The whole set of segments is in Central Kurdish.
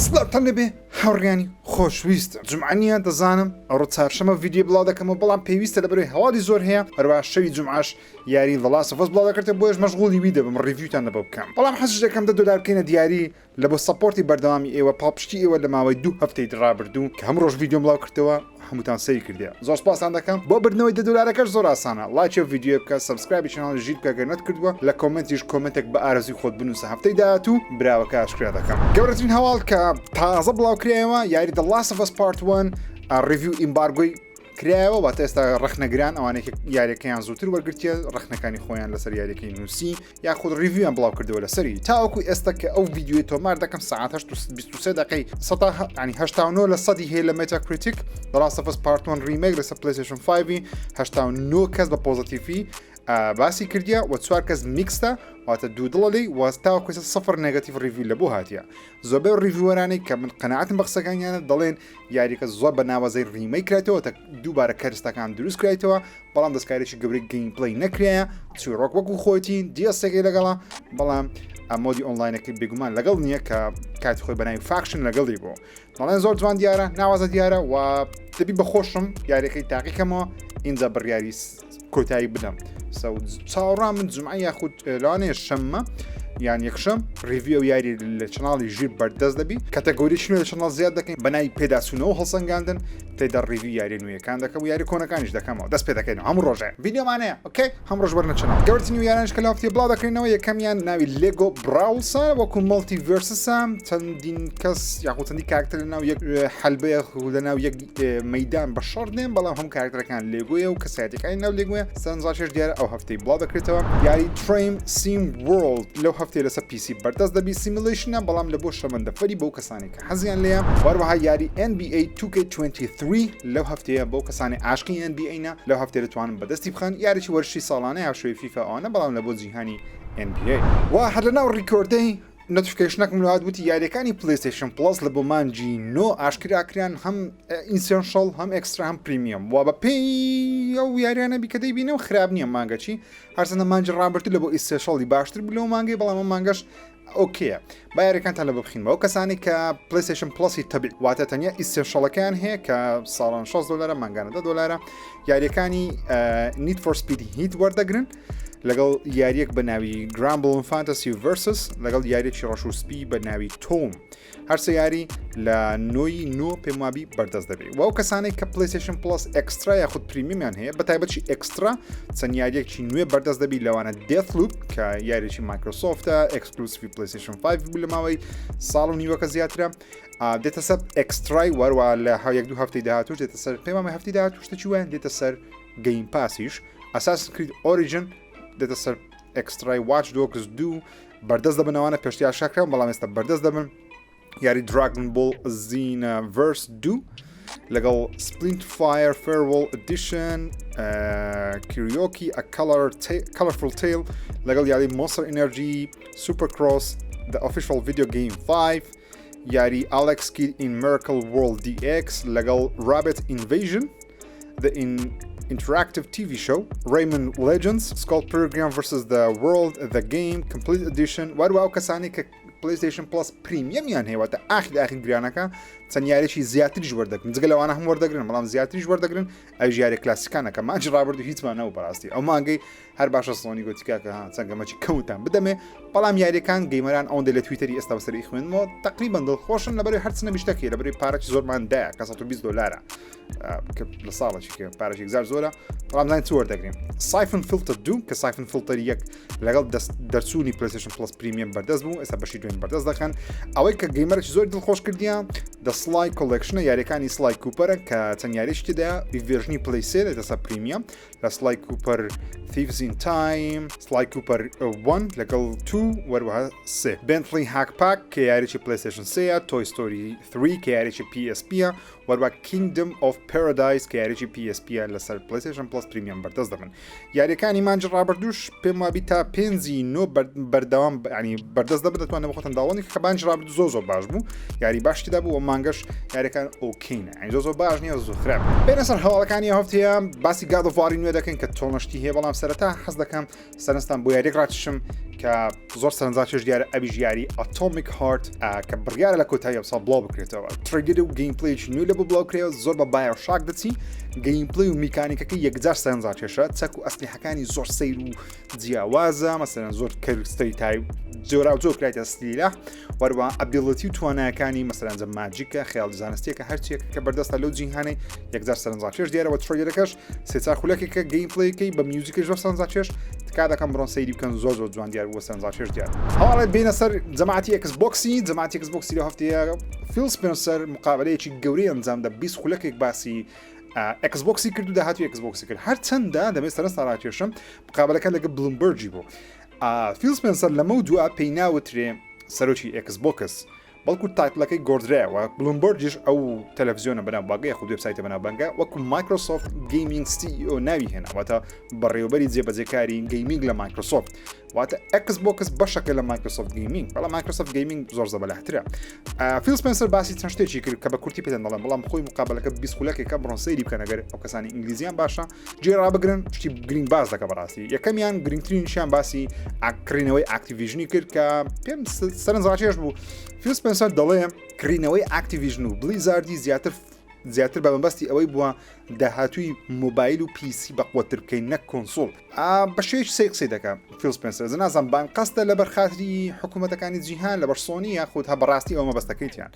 سڵاتان لەبێ هاوڕێیانی خۆشویست جمعانیە دەزانم ئەوڕۆ چارشەمە ڤیدیۆ بڵاو دەکەمەوە بەڵام پێویستە لەبەرەوەی هەواڵی زۆر هەیە هەروە شەوی جمعاش یاری The Last of Us بڵاو دەکرێت بۆیش مەشغوڵی وی دەبم ڕیڤیوتان لەبە بکەم بەڵام حەزش دەکەم $2 بکەینە دیاری لە بۆ سەپۆرتی بەردەوامی ئێوە پاپشتی ئێوە لە ماوەی 2 هەفتەی ڕابردوو کە هەموو ڕۆژ ڤیدیۆم بڵاو کردەوە هەمووتان سەری کردێ زۆر سپاسان دەکەم بۆ بردنەوەی $2 زۆر ئاسانە لایک ڤیدیۆ بکە سبسکرایبی چناڵ ژیر بکە گەر نەکردووە لە کۆمنتیش کۆمنتێک بە ئارەزوی خۆت بنووسە هەفتەی داهاتوو براوەکە ئاشکرا دەکەم گەورەترین هەواڵ کە تازە بڵاوکرایەوە یاری The Last of Us Part 1 ریڤیو ئیمبارگۆی کرایەوە واتە ئێستا ڕخنەگران ئەوانێک یاریەکەیان زووتر وەرگرتیە ڕخنەکانی خۆیان لەسەر یاریەکەی نووسی یاخود ریڤیویان بڵاو کردەوە لەسەری تاوەکو ئێستا کە ئەو ڤیدیۆی تۆمار دەکەم ساعت 23 دقەی 89 لە 100 هەیە لە مێتاکریتیک The Last of Us Part 1 ریمێک لەسەر PlayStation 5 89 کەس بە پۆزیتیڤی باسی کردیا و 4 کەس میکستا واتە دوو دڵی وەستاوە کوێسە سفر نێگەتیڤ ریڤیو لە بۆ هاتیە زۆربەی ریڤیوەرانی کە من قەنەعەتم بە قسەکانیانە دەڵێن یاریکە زۆر بە ناوازەی ریمەی کرێتەوە تا دووبارە کەرستەکان دروست کرێتەوە بەڵام دەستکارێکی گەورەی گەیمپڵەی نەکرایە چیرۆک وەکو خۆتی دیەستێکی لەگەڵا بەڵام ئەمۆدی ئۆنلاینەکەی بێگومان لەگەڵ نییە کە کاتی خۆی بەناوی فاکشن لەگەڵی بۆ دەڵێن زۆر جوان دیارە ناوازە دیارە و دەبی بەخۆشم یاریەکەی تاقیکەمەوە اینجا بڕیاری کۆتایی بدەم چاوەڕام من جمعە یاخود لەوانەیە شەممە یان یەکشەم ریڤیو یاری لە چناڵی ژیر بەردەست دەبی کەتەگۆری شنوێ لە چناڵ زیاد دەکەین بەناوی پێداچوونەوە هەڵسەنگاندن تێدا ریڤیو یاری نوێیەکان دەکەم و یاری کۆنەکانیش دەکەمەوە دەست پێ دەکەین هەموو ڕۆژێ ڤیدیۆمانەیە ئۆکێ هەم ڕۆژ بەرنە چناڵ گەورەترین یارانش کە لاوتی بڵاو دەکەینەوە یەکەمیان ناوی لێگۆ براولسە وەکو مڵتیڤێرسسە چەندین کەس یاخود چەندی کاراکتەر لەناو یەک حەلبەیە لەناو یەک مەیدان بە شەڕ دێن بەڵام هەم کاراکتەرەکان لێگۆیە و کەسایەتەکانی ناو لێگوێ سەرنجاشش دیارە ئەو هەفتەی بڵاو دەکرێتەوە یاری تریم سیم وۆرلد لەو هەفتەی لەسەر PC بەردەست دەبی سیمولیشنە بەڵام لە بۆ شەمەندەفەری بەو کەسانی کە حەزیان لێە وەروەها یاری NBA 2K23 لەو هەفتەیە بەو کەسانی عاشقی NBA نا لەو هەفتەیە دەتوانن بەدەستی بخەن یاریی وەرشی ساڵانە هاوشێوی فیفا ئەوانە بەڵام لە بۆ جیهانی NBA وا هەر لەناو ڕیکۆردەی نۆتیفیکیشنەکەم هاتبووتی یاریەکانی PlayStation Plus لە بۆ مانجی نۆ ئاشکراکریان هەم ئینسێنشەڵ هەم ئەکسترا هەم پریمیەم وا بە پێی ئەو یاریانە بیکە دەیبینەوە خراپ نییە مانگەچی هەرچەندە مانجی ڕابرتی لە بۆ ئیسێشەڵی باشتر بلەوە مانگەی بەڵام مانگەش ئۆکێە با یاریەکانتان لە بە بخینەوە کەسانی کە PlayStation Pluسی تەبی واتە تەنیا ئیسێشەڵەکان هەیە کە ساڵان $6 مانگانە $10 یاریەکانی Need for Speed Heat وەردەگرن لەگەڵ یاریەک بە ناوی Granblue Fantasy Versus لەگەڵ یاریێکی ڕەشوسپی بە ناوی تۆم هەرسە یاری لە نۆی نۆ پێم وابی بەردەست دەبێت و ئەو کەسانێک کە PlayStation Plus ئەکسترا یاخود پریمیەمیان هەیە بە تایبەتی ئەکسترا چەند یاریەکی نوێ بەردەست دەبی لەوانە Deathloop کە یاریێکی مایکرۆسۆفتە ئەکسکلوسیڤی PlayStation 5 بوو لە ماوەی ساڵ و نیوەکە زیاترە دێتە سەر ئەکسترای وەروە لە یەک دوو هەفتەی داهاتوو دێتە سەر پێم وامە هەفتەی داهاتوو شتێکی وایە دێتە سەر Game Passیش Assassin's Creed Origin دێتە سەر ئەکسترای Watch Dogs 2 بەردەست دەبنەوانە پێشتیا شاکران بەڵام ئێستا بەردەست دەبن یاری Dragon Ball Xenoverse 2 لەگەڵ Splintfire Farewell Edition Karaoke A Colorful Tale لەگەڵ یاری Monster Energy Supercross The Official Video Game 5 یاری Alex Kidd in Miracle World DX لەگەڵ Rabbit Invasion The Interactive TV show Rayman Legends Skull Pilgrim vs. The World The Game Complete Edition وەروە ئەو کەسانی کە PlayStation Plus پریمیەمیان هەیەوەتە ئاخری گرانەکە چەند یاریێکی زیاتریش وەردەگرن جگە لەوانە هەم وەردەگرن بەڵام زیاتریش وەردەگرن ئەو ژیاری کلاسیکانەکە مانج ڕابردو هیچمانەوە بەڕاستی ئەو مانگەی هەر باشە سڵۆنی گوتیکا کە چەنگەمەکی کەوتان بدەمێ بەڵام یاریەکان گەیمەران ئەوەندە لە تویتەری ئێستا بەسەری خوێنمەوە تقریبا دڵخۆشن لەبەرەوەی هەرچنە بیشتەکەی لەبەرەوەی پارەی زۆرماندایە کە $120 لە ساڵێکی کە پارەشێک زار زۆرە بەڵام زانین چ وەردەگرین Siphon Filter 2 کە Siphon Filter 1 لەگەڵ دەرچوونی PlayStation Plus پریمیەم بەردەست بوو ئێستا بەشی دوێن بەردەست دەکەن ئەوەی کە گەیمەرێکی زۆر دڵخۆش کردیان The Sly Collection یاریەکانی Sly Cooper کە چەند یاریشتیدا ڤێژنی پلیسێ دەسا پریمیەم لە Sly Cooper Thieves in Time Sly Cooper 1 لەگەڵ 2 وەروەها 3 Bentley Hackpack کە یاریی PlayStation 3 Toy Story 3 کە یاریی PSP وەروە Kingdom of Paradise کە یاریی PSP لەسەر PlayStation Plus پریمیەم بەردەست دەبن یاریەکانی مانج ڕابردوش پێم وابی تا 5 بەردەوام ینی بەردەست دەبێت دەتوانێت بخۆتن داوڵی کە بانج ڕابردوو زۆر باش بوو یاری باشتیدا بوو مانگەش یاریەکان ئۆکینە ئەین زۆر باش نییە زۆر خراپ بێنە سەر هەواڵەکانی هەفتەیە باسی God of War نوێ دەکەین کە تۆنەشتی هەیە بەڵام سەرەتا حەز دەکەم سەرنجتان بۆ یاریێک ڕاتشم کە زۆر سەرنجاکێش دیارە ئەویش یاری ئاتۆمیک هارت کە بڕیارە لە کۆتایی ئەمساڵ بڵاو بکرێتەوە تریلر و گەیمپلەیەکی نوێ لە بۆ بڵاوکرێەوە زۆر بە بایۆشاک دەچی گەیمپلەی و میکانیکەکەی یەکجار سەرنجاکێشە چەک و ئەسلیحەکانی زۆر سەیر و جیاوازە مەسەرەن زۆر کەرستەی تای جۆرا و جۆر کرایتە ستیلە وەروە ئەبیڵەتی و توانایەکانی مەسەرەنجە ماجیکە خەیاڵ زانستیەکە هەرچیەکە کە بەردەستە لەو جیهانەی یەکجار سەرنجاکێش دیارەوە تریلەکەش سێچار خولەکێکە گەیمپلەیەکەی بە میوزیکە زۆر سەرنجاکێش تکا دەکەم بڕۆن سەیری بکەن زۆر جوان دیار بووە سەرنجاکێش دیار هەواڵێت بینە سەر جەماعەتی ئەکسبۆکسی لە هەفتەیە فیل سپێنسەر مقابلەیەکی گەورەی ئەنجام دە 20 خولەکێک باسی ئەکسبۆکسی کرد و داهاتوی ئەکسبۆکسی کرد هەر چەندە دەبێت سەرنج ساڕاکێشم مقابلەکە لەگە بلومبەرجی بوو فیل سپێنسەر لەمە دووە پێی ناوترێ سەرۆکی ئەکسبۆکس بەڵکو تایتلەکەی گۆدرایەوە بلومبەرجیش ئەو تەلەڤیزیۆنە بەناو باگەی خود وێبسایتە بەناو بەنگە وەکو مایکرۆسۆفت گەیمینگ CEO ناوی هێنا واتە بەڕێوەبەری جێبەجێکاری گەیمینگ لە مایکرۆسۆفت واتە ئەکسبۆکس بەشەکە لە مایکرۆسۆفت گەیمینگ بەڵام مایکرۆسۆفت گەیمینگ زۆر زەبەلەحترە فیل سپێنسەر باسی چەند شتێکی کرد کە بە کورتی پێدەن دەڵێن بەڵام خۆی مقابلەکە 20 خولەکێکە بڕۆن سەیری بکەن ئەگەر ئەو کەسانی ئینگلیزیان باشە جێرا بگرن شتی گرنگ باز دەکە بەڕاستی یەکەمیان گرنگترینشیان باسی کڕینەوەی ئاکتیڤیژنی کرد کە پێم سەرنجاکێش بوو فیل سپێنسەر دەڵێ کڕینەوەی ئاکتیڤیژن و بلیزاردی زیاتر بە مەبەستی ئەوەی بووە داهاتووی مۆبایل و پیسی بەقوتر بکەین نەک کۆنسۆڵ بە شێش سێ قسەی دەکە فیل سپێنسەر نازان بان قەستە لە بەرخاتری حکوومەتەکانی جیهان لە بەرسۆنی یاخود هە بەڕاستی ئەومە بەستەکەیتیان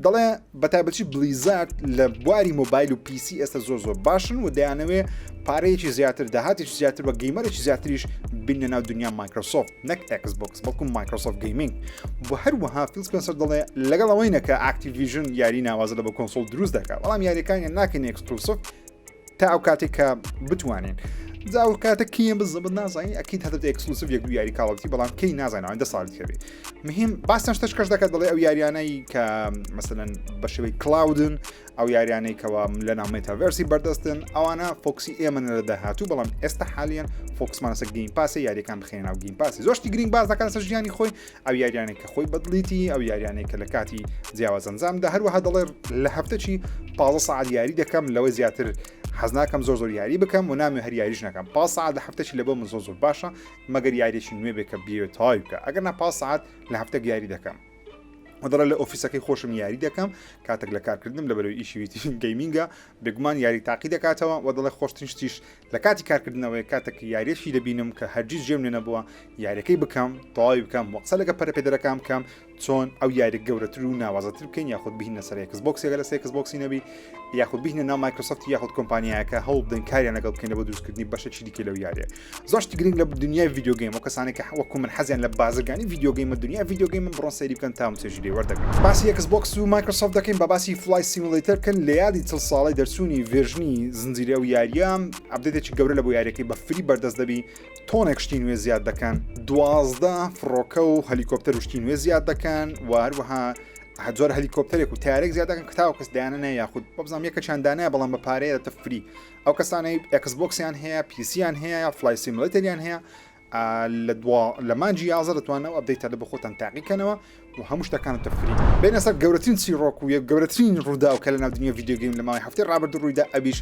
دەڵێ بەتایبەتی بلیزارد لە بواری مۆبایل و پیسی ئێستا زۆر باشن و دەیانەوێ پارەیەکی زیاتر داهاتێکی زیاتر بە گەیمەرێکی زیاتریش بینە ناو دنیا مایکرۆسۆفت نەک ئەکسبۆکس بەڵکو مایکرۆسۆفت گەیمینگ بۆ هەروەها فیل سپێنسەر دەڵێ لەگەڵ ئەوەینەکە ئاکتیڤیژن یاری ناوازە لە بە کۆنسۆڵ دروست دەکات بەڵام یاریەکانیان ناکەین ئەکسکلوسیڤ تا ئەو کاتێک کە بتوانین جاو کاتە کیە بزەبت نازانی ئەکید هەدەت ئەکسکلوسیڤ یەک دو یاری کاڵەتی بەڵام کەی نازانەوە 10 ساڵی کەوێ مهم باستان شتەش کەش دەکات دەڵێ ئەو یاریانەی کە مەسەلەن بە شێوەی کلاودن ئەو یاریانەی کەوا لە ناو مێتاڤەرسی بەردەستن ئەوانە فۆکسی ئێمە لە داهاتوو بەڵام ئێستا حالیان فۆکسمانە سەر گەیم پاسی یاریەکان بخێنە ناو گەیم پاسی زۆرشتی گرنگ باز دەکەن سەر ژیانی خۆی ئەو یاریانەی کە خۆی بەدڵیتی ئەو یاریانەی کە لە کاتی جیاواز ئەنجامدا هەروەها دەڵێ لە هەفتەچی 15 ساعت یاری دەکەم لەوە زیاتر حەزناکەم زۆر یاری بکەم و نامی هەر یاریش نەکەم 5 ساعت لە هەفتەی لە بۆ من زۆر باشە مەگەر یاریێکی نوێ بێ کە بیێت تای بکە ئەگەر نا 5 ساعت لە هەفتە یاری دەکەم وەدەڕە لە ئۆفیسەکەی خۆشم یاری دەکەم کاتێک لە کارکردم لە بەرەوەی ئیشیویتی گەیمینگە بێگومان یاری تاقی دەکاتەوە و دەڵێ خۆشترین شتیش لە کاتی کارکردنەوەی کاتێک یاریشی دەبینم کە هەرگیز جێم لێ نەبووە یاریەکەی بکەم تەواوی بکەم وەقسە لەگە پەرەپێدەرەکەم بکەم چۆن ئەو یاری گەورەتر و ناوازەتر بکەین یاخود بهینە سەر ئەکسبۆکسێکە لە ئەکسبۆکسی نەبی یاخود بهینە ناو مایکرۆسۆفت یاخود کۆمپانیایەکە هەوڵ بدەین کاریان لەگەڵ بکەین بۆ دروستکردنی بەشێکی دیکە لەو یاریە زۆرشتی گرنگ لە دنیای ڤیدیۆ گەیم و کەسانێک وەکو من حەزیان لە بازرگانی ڤیدیۆ گەیمە دنیای ڤیدیۆ گەیم بڕۆن سەیری بکەن تا چێژی لێ وەردەگرن باسی ئەکسبۆکس و مایکرۆسۆفت دەکەین بە باسی فلای سیمولیتر کن لە یادی 40 ساڵی دەرچوونی ڤێژنی زنجیرە و یاریە ئەپدێتێکی گەورە لە بۆ یاریەکەی بە فری بەردەست دەبی تۆنێک شتی نوێ زیاد دەکەن 12 فڕۆکە و هەلیکۆپتەر وشتی نوێ زیاد دەکەن و هەروەها هەزار هەلیکۆپتەرێک و تارێک زیاد دەکەن کتاو کەس دایانە نە یاخود بەبزانام یەکە چنددانەیە بەڵام بە پارەیە دەتە فری ئەو کەسانەی ئەکسبۆکسیان هەیە پیسیان هەیە یا فلای سیمولیتەریان هەیە لە مانجی یازە دەتوانەوە ئەبدەیتە لە بە خۆتان تاقیکەنەوە و هەموو شتەکانە تەفری بینە سەر گەورەترین چیرۆک و یەک گەورەترین ڕوودا کە لە ناو دنیا ڤیدیۆ گەیم لە ماوەی هەفتەی ڕابردوو ڕوویدا ئەویش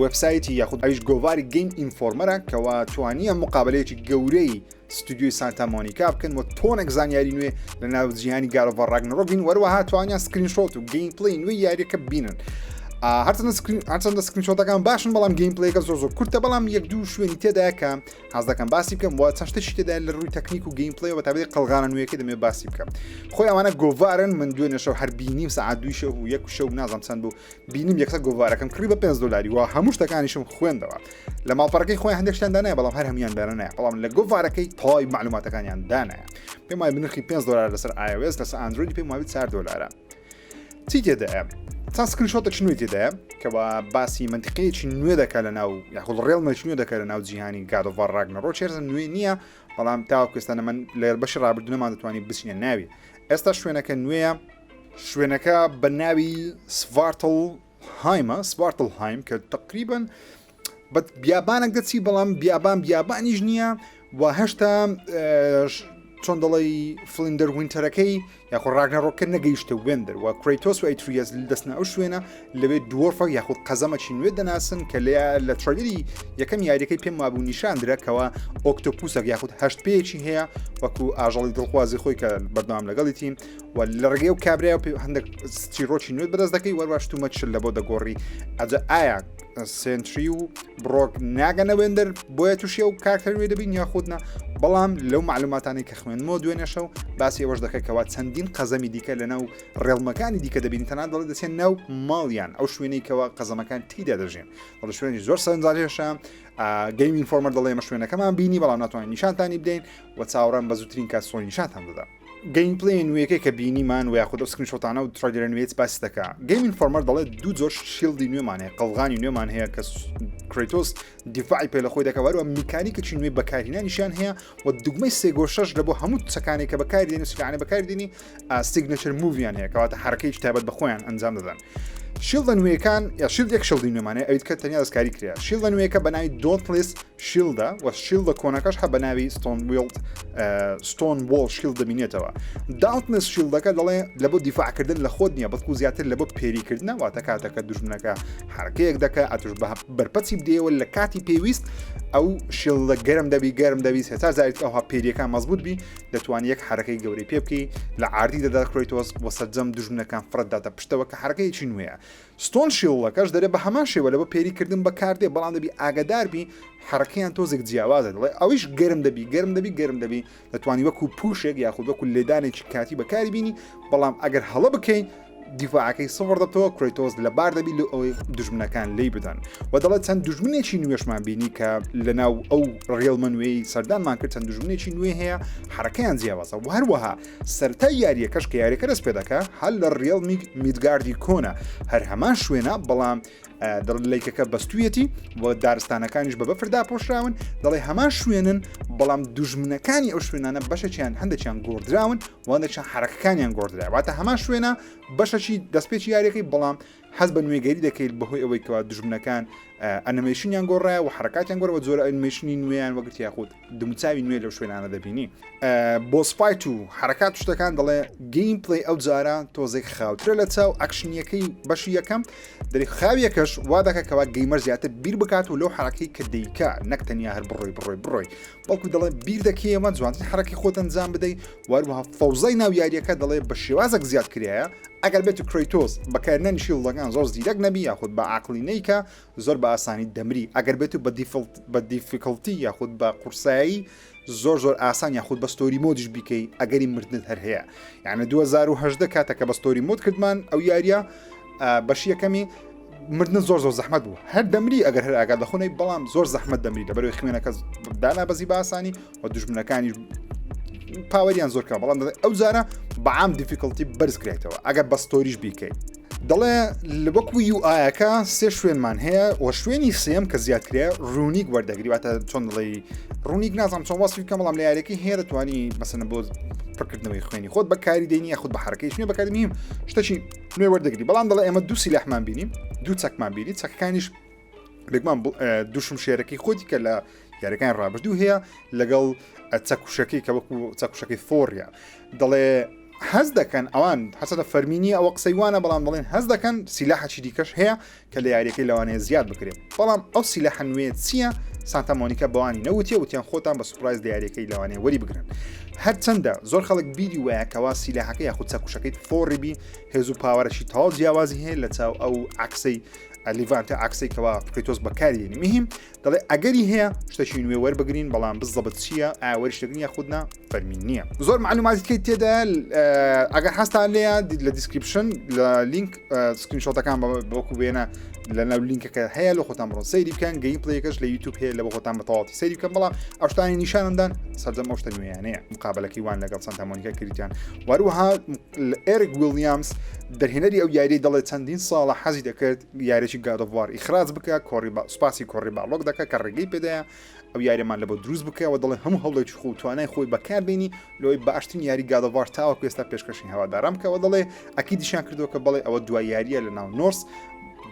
وێبسایتی یاخود ئەویش گۆڤاری گەیم ئینفۆرمەرە کەوا توانیە مقابلەیەکی گەورەی ستودیۆی سانتا مۆنیکا بکەن و تۆنێک زانیاری نوێ لە ناو جیهانی گاد ئۆف وار ڕاگنەرۆک بین وەروەها توانیان سکرینشۆت و گەیم پڵەی نوێی یاریەکە بینن هەرچەندە سکرینشۆتەکان باشن بەڵام گەیم پڵەیەکە زۆر کورتە بەڵام یەک دوو شوێنی تێدایە کە حەز دەکەم باسی بکەم وە چەند شتێکی تێدایە لە ڕووی تەکنیک و گەیم پڵەی و تابێت قەڵغانە نوێیەکە دەمێ باسی بکەم خۆی ئەوانە گۆڤارن من دوێنێ شەو هەر بینیم سەعات دوی شەو و یەک شەو نازانم چەند بوو بینیم یەکسە گۆڤارەکەم کڕی بە $5 و هەموو شتەکانیشم خوێندەوە لە ماڵپەڕەکەی خۆی هەندێک شتیان دانایە بەڵام هەر هەمیان دانایە بەڵام لە گۆڤارەکەی تای معلوماتەکانیان دانایە پێم وایە بنرخی $5 لەسەر iOS لەسەر ئەندرویدی پێم وایە $4 چی تێدایە چەند سکرینشۆتێک نوێی تێدایە کەوا باسی منتیقەیەکی نوێ دەکات لە ناو یاخود ڕێڵمەکی نوێ دەکات لە ناو جیهانی گاد ئۆف وار ڕاگنەرۆک چێرز نوێ نییە بەڵام تاوەکو ئێستا من لە بەشی ڕابردوونەمان دەتوانین بچینە ناوی ئێستا شوێنەکە نوێیە شوێنەکە بە ناوی سوارتل هایم کە تقریبن بیابانێک دەچی بەڵام بیابانیش نییە و هێشتا چۆن دەڵی فلندەر وینتەرەکەی یاخۆ ڕاگنەڕۆکە نەگەیشتە وێندەر و کرێتۆس و ئەیتریەس دەستنا ئەو شوێنە لەوێ دووەرفە یاخود قەزەمەکی نوێ دەناسن کە لە تڕەیلەری یەکەم یاریەکەی پێم وابوو نیشاندرەکەوە ئۆکتۆپوسێک یاخود هەشت پێیەکی هەیە وەکو ئاژەڵی دڵخوازی خۆی کە بەردەوام لەگەڵی تیم و لە ڕێگەی و کابرا و هەندێک چیرۆکی نوێت بەدەست دەکەی وەرواشتومە چل لە بۆ دەگۆڕی ئەجە ئایا سنتری و بڕۆک ناگەنە وێندەر بۆیە تووشێ و کارکتەروێ دەبین یاخودنا بەڵام لەو معلوماتانی کە خوێنمەوە دوێنێشە و باسی ئەوەش دەکەکەوە چەندین قەزەمی دیکە لەناو ڕێڵمەکانی دیکە دەبین تەنان دەڵێ دەچێن ناو ماڵیان ئەو شوێنەی کەەوە قەزەمەکان تیدا دەژێن بەڵ شوێنی زۆر سەرنجاڵێشە گەیمین فۆرمەر دەڵێ ئەمە شوێنەکەمان بینی بەڵام ناتوانین نیشانتانی بدەین و چاوەڕێن بە زووترین کات سۆی نیشانتان بدە گەیم پلەی نوێیەکەی کە بینیمان و یاخود سکرینشۆتانە و تڕایلەرە نوێت باس دەکا گەیمین فۆرمەر دەڵێت دوو جۆر شیلدی نوێمان هەیە قەڵغانی نوێمان هەیە کە کرێتۆس دیفاعی پێ لە خۆی دەکە وەروە میکانیکێکی نوێ بەکارهێنانیشیان هەیە و دوگمەی 3.6 لە بۆ هەموو چەکانێک کە بەکاردێنی سیلانە بەکاردێنی سیگنەچر موڤیان هەیە کەواتە حرەکەی تایبەت بە خۆیان ئەنجام دەدەن شیلدە نوێیەکان یا شیلدێک شیلدی نوێمانەیە ئەویت کە تەنیا دەستکاری کرا شیلدە نوێیەکە بە ناوی دۆتلیس شیلدە و شیلدە کۆنەکەش هە بە ناوی ستۆن وۆڵ شیلد دەبینێتەوە داوتنس شیلدەکە دەڵێ لە بۆ دیفاعکردن لە خۆت نییە بەڵکو زیاتر لە بۆ پێریکردنە واتە کاتەکە دوژمنەکە حرکەیەک دەکە ئەتوش بەرپەچی بدەیەوە لە کاتی پێویست ئەو شیلدە گەرم دەبی هێتا زاریت ئەوها پێریەکان مەزبوط بی دەتوانێت یەک حرەکەی گەورەی پێ بکەی لە عاردی دەدا کرێتۆس بۆ سەرجەم دوژمنەکان فرەتداتە پشتەوە کە حرەکەیەکی نوێیە ستۆن شیڵەکەش دەرێ بە هەمان شێوە لە بۆ پێریکردن بەکاردێ بەڵام دەبی ئاگاداربی حرەکەیان تۆزێک جیاوازە دەڵێ ئەویش گەرم دەبی دەتوانی وەکو پوشێک یاخود وەکو لێدانێکی کاتی بەکاری بینی بەڵام ئەگەر هەڵە بکەین دیفاعەکەی سفر دەبتەوە کرێتۆس لەبار دەبی لە ئەوەی دوژمنەکان لی بدەن و دەڵێت چەند دوژمنێکی نوێشمان بینی کە لەناو ئەو ڕێڵمە نوێی سەردانمان کرد چەند دوژمنێکی نوێ هەیە حرەکەیان جیاوازە و هەروەها سەرەتای یاریەکەش کە یاریەکە دەست پێ دەکە هەل لە ڕێڵمی میدگاردی کۆنە هەر هەمان شوێنە بەڵام لەیکەکە بەستویەتی بۆ دارستانەکانیش بە بەفردا پۆشراون دەڵێ هەمان شوێنن بەڵام دوژمنەکانی ئەو شوێنانە بەشەیان هەندێکیان گۆڕدراون وانەکیان حرەکەکانیان گۆڕدرا واتە هەمان شوێنە بەشەی دەستپێکی یاریەکەی بەڵام حەز بە نوێگەری دەکەیت بەهۆی ئەوەی کەوا دوژمنەکان ئەنیمەیشنیان گۆڕایە و حرکاتیان گۆڕەوە زۆر ئەنیمەیشنی نوێیان وەگرت یاخود دموچاوی نوێ لەو شوێنانە دەبینی بۆ سپایت و حرکات شتەکان دەڵێ گەیم پلەی ئەو جارە تۆزێک خاوترە لە چاو ئەکشنیەکەی بەشی یەکەم دەری خاویەکەش وا دەکەکەوە گەیمەر زیاتر بیر بکات و لەو حرەکەی کە دەیکا نەک تەنیا هەر بڕۆی بەڵکو دەڵێ بیر دەکەیەوە جوانتر حرەکەی خۆت ئەنجام بدەیت وەروەها فەوزای ناو یاریەکە دەڵێ بە شێوازێک زیاد کرایە ئەگەر بێت و کرێتۆس بەکارنەنی شیڵدەکان زۆر زیرەک نەبی یاخود بە عاقلینەی کە زۆر بە ئاسانی دەمری ئەگەر بێت و بە دیفیکڵتی یاخود بە قورسایی زۆر ئاسان یاخود بە ستۆری مۆدیش بیکەی ئەگەری مردنت هەر هەیە یعنی 2010 کاتەکە بە ستۆری مۆد کردمان ئەو یاریە بەشی یەکەمی مردن زۆر زەحمەت بوو هەر دەمری ئەگەر هەر ئاگات دەخۆنەی بەڵام زۆر زەحمەت دەمری لەبەرەوەی خوێنەکە دانا بەزی بە ئاسانی و دوژمنەکانی پاوەریان زۆرکە بەڵام دەڵێ ئەو جارە بەعام دیفیکڵتی بەرز کرێتەوە ئەگەر بە ستۆریش بیکەیت دەڵێ لە وەکو UIەکە سێ شوێنمان هەیە و شوێنی سێم کە زیادکرێ ڕوونیک وەردەگری واتە چۆن دڵی ڕوونیک نازانم چۆن واسی بکەم بەڵام لە یاریەکەی هەیە دەتوانی مەسەنە بۆ پڕکردنەوەی خوێنی خۆت بەکاری دێنی یاخود بە حرەکەی نوێ بەکارمیم شتێکی نوێ وەردەگری بەڵام دەڵێ ئێمە دوو سیلاحمان بینیم دوو چەکمان بینی چەکەکانیش بێگومان دووشم شێرەکەی خۆتی کە لە یاریەکان ڕابردوو هەیە لەگەڵ چەکوشەکەی کە وەکو چەکوشەکەی فۆریە دەڵێ هەز دەکەن ئەوان حەسەتە فەرمینی ئەوە قسەیوانە بەڵام دەڵێن هەز دەکەن سیلاحەکی دیکەش هەیە کە لە یاریەکەی لەوانەیە زیاد بکرێت بەڵام ئەو سیلاحە نوێ چییە سانتا مۆنیکا بەوانی نەوتیە وتیان خۆتان بە سوپرایز دیارەکەی لەوانەیە وەری بگرن هەرچەندە زۆر خەڵک بیری وایەکەوە سیلاحەکەی یاخود چەکوشەکەی فۆڕیبی هێز و پاوەرەشی تاو جیاوازی هەیە لە چاو ئەو عکسەی ئەلیڤانتە عکسەی کەوا کرێتۆس بەکارێنی مهم دەڵێ ئەگەری هەیە شتێکی نوێ وەربگرین بەڵام بزەبت چییە ئاوەریشتەگرین یاخودنا فەرمین نییە زۆر معلوماتی تکەیت تێدا ئەگەر هەستان لێە لە دیسکریپشن لە لینک سکرینشۆتەکان بەوەکو بێنە لە ناو لینکەکە هەیە لە خۆتان بڕۆن سەیری بکەن گەیم پلەیەکەش لە یوتیوب هەیە لە بە خۆتان بەتەواوی سەیری بکەن بەڵام ئەو شتانی نیشانەندان سەرجەم ئەو شتە نوێیانەیە مقابلەکەی وان لەگەڵ سانتا مۆنیکا کریتیان وەروەها ئێریک ویلیامز دەرهێنەری ئەو یاری دەڵێت چەندین ساڵە حەزی دەکرد یاریێکی گادۆڤوار ئیخراج بکە سوپاسی کۆڕی باڵۆک دەکە کە ڕێگەی پێدایە ئەو یاریمان لە بۆ دروست بکەوە دەڵێ هەموو هەوڵێکی خۆ توانای خۆی بەکاربێنی لەوەی باشترین یاری گادۆڤوار تاوەکو ئێستا پێشکەشی هەواداران بکەوە دەڵێ ئەکیدیشیان کردووە کە بڵێ ئەوە دوای یاریە لە ناو نۆرس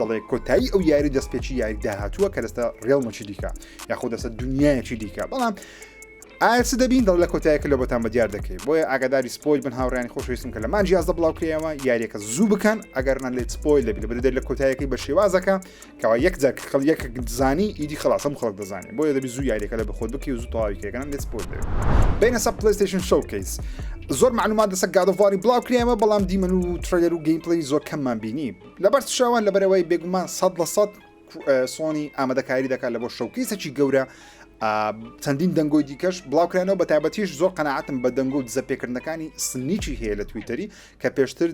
دەڵێ کۆتایی ئەو یاری دەستپێکی یاری داهاتووە کە دەستە ڕێڵمەکی دیکە یاخۆ دەستە دنیایەکی دیکە بەڵام ئاچ دەبین دڵ لە کۆتایەکە لە بۆتان بەدیار دەکەی بۆیە ئاگاداری سپۆیل بن هاوڕیانی خۆشویستم کە لە مانجی یازدە بڵاوکرێەوە یاریەکە زوو بکەن ئەگەرنان لێت سپۆیل دەبی لەبەر لە کۆتایەکەی بە شێوازەکە کەوا یەک جار یەک دزانی ئیدی خلاصم خەڵک دەزانێت بۆیە دەبی زوو یاریەکە لە بەخۆت بکەی و زوو تەواویکەکەن لێت سپۆیل دەبێت بینە سە پلەیستیشن شۆکەیس زۆر معلومات دەسە گادۆڤاری بڵاوکرێەوە بەڵام دیمەن و ترێلەر و گەیمپڵی زۆر کەممان بینی لەبەر شەوان لەبەرەوەی بێگومان 100% سۆنی ئامادەکاری دەکات لە بۆ شەوکەیسێکی گەورە چەندین دەنگۆی دیکەش بڵاوکرێنەوە بە تایبەتیش زۆر قەنەعەتم بە دەنگ و دزەپێکردنەکانی سنیچی هەیە لە تویتەری کە پێشتر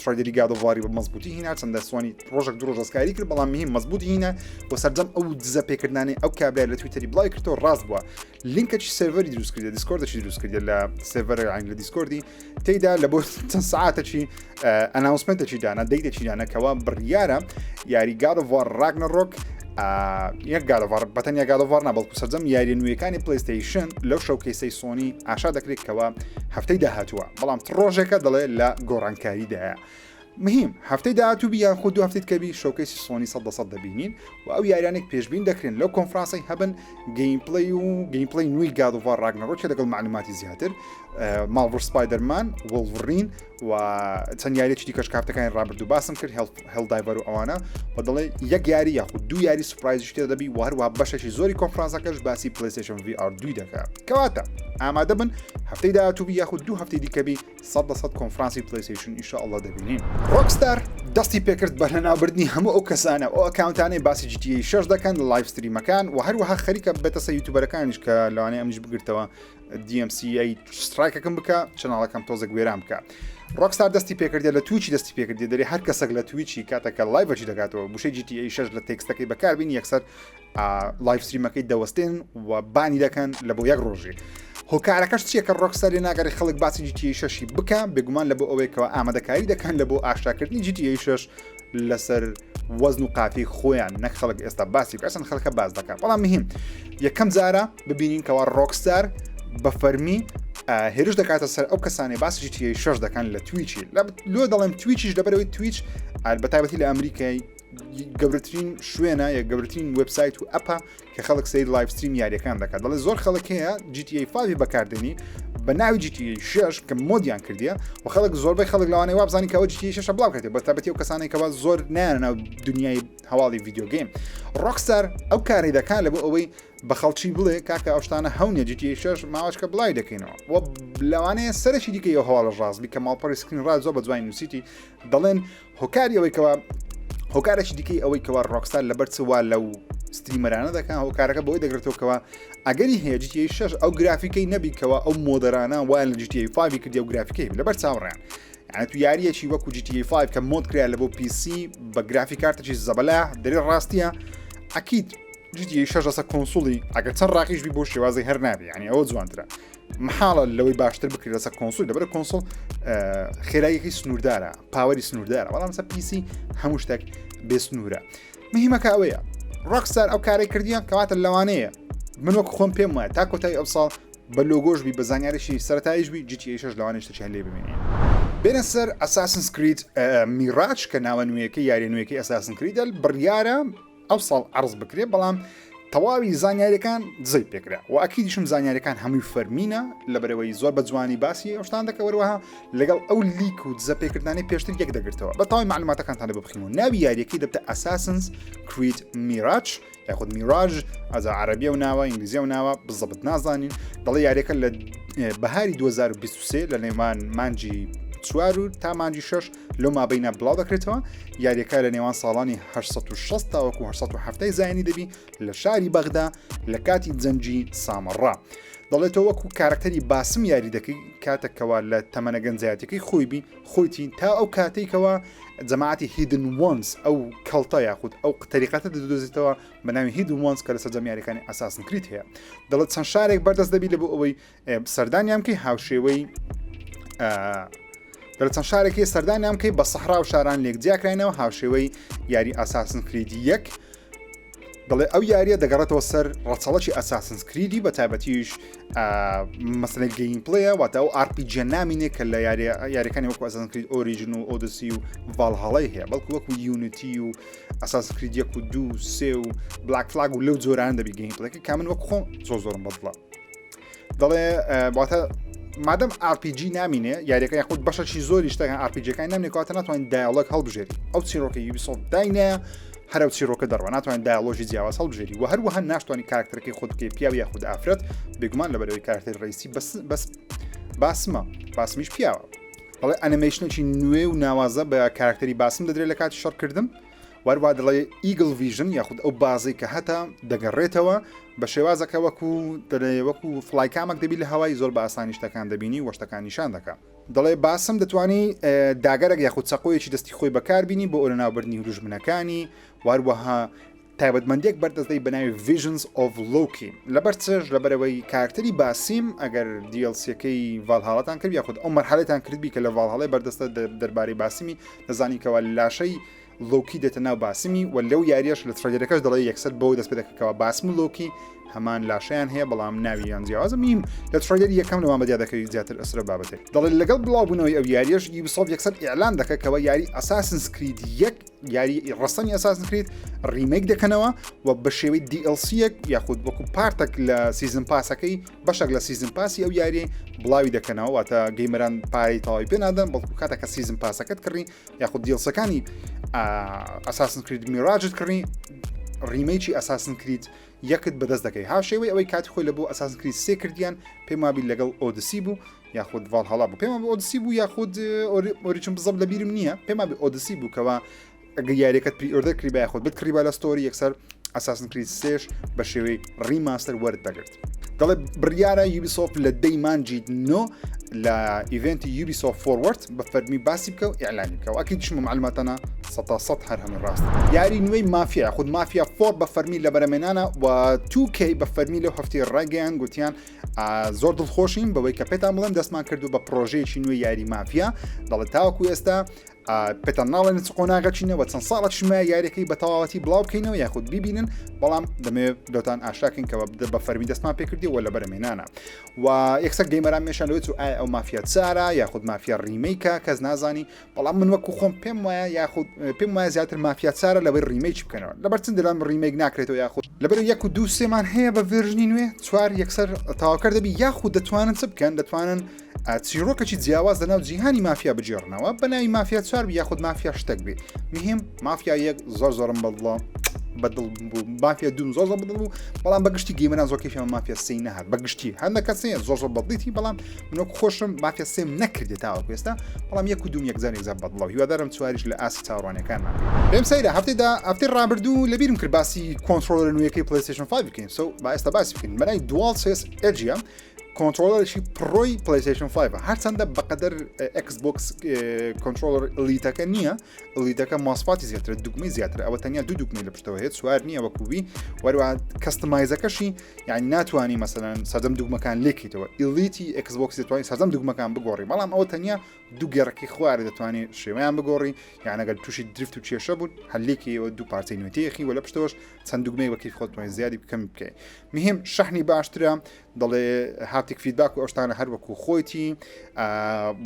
ترێلەری گادۆڤاری بە مەزبوطی هینا چەندە سۆنی ڕۆژێک دوو ڕۆژ ئەسکاری کرد بەڵام مهم مەزبوطی هینە بۆ سەرجەم ئەو دزەپێکردنانی ئەو کابرای لە تویتەری بڵاوی کردەوە ڕاست بووە لینکەی سێڤەری دروست کردە دیسکۆردەی دروست کردە لە سێڤەر عین لە دیسکۆردی تێیدا لە بۆ چەند ساعاتێکی ئەناونسمنتێکی دانا دەیتێکی دانا کەوا بڕیارە یاری گادۆڤار ڕاگنەڕۆک یەک گادۆڤار بەتەنیا گادۆڤار نابڵکو سەرجەم یاری نوێیەکانی پلەیستیشن لەو شەوکەیسەی سۆنی ئاشا دەکرێت کەەوە هەفتەی داهاتووە بەڵام ڕۆژێکە دەڵێ لە گۆڕانکاریدایە مهم هەفتەی داهاتوو بیان خود دو هەفتەی کەبی شەوکەیسی سۆنی 100% دەبینین و ئەو یاریانێک پێشبین دەکرێن لەو کۆنفرانسی هەبن گەیمپڵی نوێی گادۆڤار ڕاگنەڕۆک لەگەڵ معلوماتی زیاتر ماڵڤر سپایدەرمان وڵڤڕین و چەند یاریێکی دیکەش کارتەکانی ڕابرد و باسم کرد هێڵدایڤەر و ئەوانە و دەڵێ یەک یاری یاخود دوو یاری سوپرایزی شتێ دەبی و هەروە بەشێکی زۆری کۆنفرانسەکەش باسی پلەیستیشن VR 2 دەکات کەواتە ئامادە بن هەفتەی داهاتوو یاخود دوو هەفتەی دیکەبی 100% کۆنفرانسی پلەیستیشن ئینشاءالله دەبینین ڕۆکستار دەستی پێکرد بە لەناوبردنی هەموو ئەو کەسانە ئەو ئەکاونتانەی باسی GTA 6 دەکەن لە لایڤ ستریمەکان و هەروەها خەریکە بێتەسە یوتیوبەرەکانیش کە لەوانەیە ئەمنیش بگرتەوە DMCA سترایکەکەم بکە چەناڵەکەم تۆزێک وێرام بکە ڕۆکستار دەستی پێکردێ لە تویچی دەستی پێکردێ دەری هەر کەسێک لە تویچی کاتەکە لایڤەچی دەکاتەوە بوشەی GTA 6 لە تێکستەکەی بەکاربین یەکسەر لایڤ ستریمەکەی دەوەستێن و بانی دەکەن لە بۆ یەک ڕۆژێ هۆکارەکەش چیەکە ڕۆکستاری ناگەری خەڵک باسی GTA 6 بکە بێگومان لە بۆ ئەوەیەکەوە ئامادەکاری دەکەن لە بۆ ئاشاکردنی GTA 6 لەسەر وەزن و قافی خۆیان نەک خەڵک ئێستا باسی ئەسن خەڵکە باز دەکات بەڵام مهم یەکەم جارە ببینین کەوا ڕۆکستار بە فەرمی هێرش دەکاتە سەر ئەو کەسانی باسی GTA 6 دەکەن لە تویچی لۆ دەڵێم تویچیش لەبەرەوەی تویچ بەتایبەتی لە ئەمریکای گەورەترین شوێنە یا گەورەترین وبسایت و ئەپە کە خەڵک سەیر لایڤ ستریم یاریەکان دەکات دەڵێ زۆر خەڵک هەیە GTA 5 بەکاردێنی بە ناوی GTA 6 کە مۆدیان کردیە و خەڵک زۆربەی خەڵک لەوانەیە وابزانانی کەەوە GTA 6 بڵاوکرێت بە تایبەتی ئەو کەسانی کەوا زۆر نایانە ناو دنیای هەواڵی ڤیدیۆ گەیم ڕۆکستار ئەو کاری دەکات لە بۆ ئەوەی بە خەڵکی بڵێ کاکە ئەو شتانە هەونێ GTA 6 ماوەشکە بڵای دەکەینەوە و لەوانەیە سەرشی دیکە ئەو هەواڵە ڕاستبی کە ماڵپەڕی سکرین ڕاست زۆر بە جوانی نووسیتی دەڵێن هۆکاری ئەوەی کەوا هۆکارێکی دیکەی ئەوەی کەوا ڕۆکستار لەبەر چوا لەو ستریمەرانە دەکەن هۆکارەکە بۆی دەگرێتەوەکەوە ئەگەری هەیە GTA 6 ئەو گرافیکەی نەبیکەوە ئەو مۆدەرانە وایان لە GTA 5 کردی ئەو گرافیکەی لەبەر چاوەڕیان یعنی تو یاریەکی وەکو GTA 5 کە مۆد کرا لە بۆ PC بە گرافیک کارتێکی زەبەلا دەری ڕاستیە ئەکید GTA 6 ئەسە کۆنسوڵی ئەگەر چەند ڕاقیش بی بۆ شێوازی هەر نابی ینی ئەوە جوانترە محاڵە لەوەی باشتر بکرێت لەسەر کۆنسۆل لەبەر کۆنسۆل خێراییەکەی سنووردارە پاوەری سنووردارە بەڵام سەر PC هەموو شتێک بێ سنوورە مهمەکە ئەوەیە ڕۆکستار ئەو کارەی کردیان کەواتە لەوانەیە من وەکو خۆم پێم وایە تا کۆتایی ئەو ساڵ بە لۆگۆش بی بە زانیاریشی سەرەتاییش بی GTA 6 لەوانەیە شتێکیان لێ ببینین بێنە سەر Assassin's Creed میراج کە ناوە نوێیەکەی یاری نوێیەکەی Assassin's Creed بڕیارە ئەو ساڵ عرض بکرێت بەڵام تەواوی زانیاریەکان دزەی پێکرا و ئەکیدیشم زانیاریەکان هەمووی فەرمینە لەبەرەوەی زۆر بە جوانی باسی ئەوشتان دەکە وەروەها لەگەڵ ئەو لیک و دزە پێکردانی پێشتر یەک دەگرتەوە بە تاوای معلوماتەکانتان بخینەوە ناوی یاریەکەی دەبتە Assassin's Creed Mirage یاخود میراژ ئەزا عەرەبیە و ناوە ئینگلیزیە و ناوە بزەبت نازانین دەڵێ یاریەکە لە بەهاری 2023 لە نێوان مانجی 4 تا مانجی 6 لەو مابەینە بڵاو دەکرێتەوە یاریەکە لە نێوان ساڵانی 860 تاوەکو 1970 زایانی دەبی لە شاری بەغدا لە کاتی جەنگی سامەڕا دەڵێتەوە وەکو کارکتەری باسم یاری دەکەی کاتێکەوە لە تەمەنە گەنجایەتەکەی خۆیبی خۆیتی تا ئەو کاتێکەوە جەماعەتی هیدن وانس ئەو کەڵتە یاخود ئەو قەریقەتە دەدۆزێتەوە بە ناوی هیدن وانس کە لە سەر جەمیاریەکانی Assassin's Creed هەیە دەڵێت چەند شارێک بەردەست دەبی لە بۆ ئەوەی سەردانیان بکەی هاوشێوەی دەڵێت چەند شارێکی سەردانیان بکەی بە سەحرا و شاران لێک جیاکراینەوە هاوشێوەی یاری Assassin's Creed 1 دەڵێ ئەو یاریە دەگەڕێتەوە سەر ڕەچەڵەکی Assassin's Creed بە تایبەتیش مەسەلەی گەیمپڵەیە واتە ئەو RPG نامینێ کە لە یاریەکانی وەکو Assassin's Creed Origin و Odyssey و Valhalla هەیە بەڵکو وەکو Unity و Assassin's Creed 1 و 2 3 و Black Flag و لەو جۆران دەبی گەیمپڵەکە کامن وەکو خۆم زۆرم بەدڵە دەڵێ واتە مادەم RPG نامینێ یاریەکە یاخود بەشەی زۆری شتەکان RPGەکان نامێکاتە ناتوانین دایالۆگ هەڵبژێری ئەو چیرۆکە Ubisoft داینە هەرو چیرۆکە دەڕوە ناتوانین دایالۆژی جیاواز هەڵبژێری و هەروەها ناتوانانی کارکتەرەکەی خۆت بکەی پیاوە یاخود ئافرەت بێگومان لەبەرەوەی کارکتەر ڕئیسی بەس باسمیش پیاوە بەڵێ ئەنیمەیشنێکی نوێ و ناوازە بە کارکتەری باسم دەدرێت لە کاتی شەڕکردن وەروە دەڵێ ئیگل ڤیژن یاخود ئەو بازەی کە هەتا دەگەڕێتەوە بە شێوازەکە وەکو فلایکامێک دەبی لە هەوای زۆر بە ئاسانی شتەکان دەبینی و شتەکان نیشان دەکە دەڵێ باسم دەتوانی داگەرێک یاخود چەقۆیەکی دەستی خۆی بەکاربینی بۆ ئەوە ناوبردنی هوروژمنەکانی واروەها تایبەتمەندێک بەردەستدەی بەناوی Visions of Loki لەبەر چش لەبەرەوەی کارکتەری باسیم ئەگەر دیLCەکەی ڤالهاڵەتان کرد یاخود ئەو مەرحەلەتان کردبی کە لە ڤالهاڵی بەردەستە دەربارەی باسیمی دەزانی کەەوە لاشەی لۆکی دێتە ناو باسیمی و لەو یاریش لە ترەجەرەکەش دەڵێ یەکسەر بەوە دەست پێ دەکەوە باسم و لۆکی هەمان لاشەیان هەیە بەڵام ناویان جیاوازە میم لە ترەجەری یەکەم لەوان بەدیا دەکەوی زیاتر ئەسرە بابەتێک دەڵێت لەگەڵ بڵاوبوونەوەی ئەو یاریش Ubisoft یەکسەر ئیعلان دەکەکەوە یاری Assassin's Creed 1 یاری ڕستنی Assassin's Creed ریمیک دەکەنەوە و بە شێوەی DLC-یەک یاخود وەکو پارتێک لە سیزن پاسەکەی بەشێک لە سیزن پاسی ئەو یاری بڵاوی دەکەنەوە واتە گەیمەران پارەی تەواوی پێ نادەن بەڵکو کاتێککە سیزن پاسەکەت کڕی یاخود دیڵسەکانی Assassin's Creed میراجت کڕی ریمیکی Assassin's Creed یەکت بەدەست دەکەی هاوشێوەی ئەوەی کاتی خۆی لە بۆ Assassin's Creed 3 کردیان پێم وابی لەگەڵ Odyssey بوو یاخود ڤالهاڵا بوو پێم وابی Odyssey بوو یاخود ئۆریجین بزەب لە بیرم نییە پێم وابی Odyssey بوو کەوا ئەگە یاریەکەت پری-ئۆردەر کردی با یاخود بتکڕی با لە ستۆری یەکسەر Assassin's Creed 3 بە شێوەی ریماستەر وەرد دەگرت دەڵێ بڕیارە Ubisoft لە دەی مانجی نۆ لە ئیڤنتی Ubisoft Forward بە فەرمی باسی بکە و ئیعلانی بکە و ئەکید شمە معلوماتانە 100% هەر هەموو ڕاست یاری نوێی مافیا خود مافیا 4 بە فەرمی لە بەرەمێنانە و 2K بە فەرمی لەو هەفتەی ڕاگەیان گوتیان زۆر دڵخۆشین بەوەی کە پێتان بڵێن دەستمان کردو بە پرۆژەیەکی نوێی یاری مافیا دەڵێت تاوەکو ئێستا پێتان ناڵێن چ قۆناغەچینەوە چەند ساڵە شمە یاریەکەی بە تەواوەتی بڵاو بکەینەوە یاخود بیبینن بەڵام دەمێت دۆتان ئاشاکەین کەەوە بە فەرمی دەستمان پێکردی و لە بەرەمێنانە و یەکسەر گەیمەران مێشانەوەێت و ئایا ئەو مافیا چارە یاخود مافیا ریمیکە کەس نازانی بەڵام من وەکو خۆم پێم وایە یاخود پێم وایە زیاتر مافیا چارە لەبەر ریمیک بکەنەوە لەبەر چند دەران ریمیک ناکرێتەوە یاخود لەبەر 1 و 2 سێمان هەیە بە ڤێرژنی نوێ چوار یەکسەر تاواکەر دەبی یاخود دەتوانن چ بکەن دەتوانن چیرۆکەی جیاواز لەناو جیهانی مافیا بجێڕنەوە بەناوی مافیا 4 یاخود مافیا شتێک بێ مهم مافیا 1 زۆرم بەڵام بەدڵ بوو مافیا دوم زۆر بەدڵ بوو بەڵام بەگشتی گەیمەران زۆر کەفیان مافیا 3 نەهات بەگشتی هەندە کەسێ زۆر بەدڵیتی بەڵام منۆک خۆشم مافیا 3 نەکردێت تاوەکو ئێستا بەڵام 1 و 2 یەکزار بەدڵەوە هیوادارم چواریش لە ئاسی چاوەڕوانەکانمان پێم سەیرە هەفتەی ڕابردوو لەبیرم کرد باسی کۆنترۆلەر نوێیەکەی PlayStation 5 بکەین با ئێستا باسی بکەین بەناوی DualSense Edge کۆنترۆلەرشی پڕۆی PlayStation 5 هەرچەندە بەقەدەر Xbox کۆنترۆلەر ئەلیتەکە نییە ئەلیتەکە ماسپاتی زیاتر دوگمەی زیاتر ئەوە تەنیا دوو دوگمەی لە پشتەوە هێت سوار نییە وەکووی وەروە کەستمایزەکەشی یعنی ناتوانانی مەسەلەن سەردەم دوگمەکان لێکیتەوە ئیلیتی Xbox دەتوانانی سەردەم دوگمەکان بگۆڕی بەڵام ئەوە تەنیا دوو گێڕەکی خوارد دەتوانێت شێوەیان بگۆڕی یان ئەگەر تووشی درفت و کێشە بوون هەلێکیەوە دوو پارچەی نوێتیەخی و لە پشتەوەش چەند دوگمەی وەکیف خۆتوانین زیادی بکەم بکەیت مهم شەحنی باشترە دەڵێ هاتێک فیدباک و ئەوشتانە هەر وەکو خۆیتی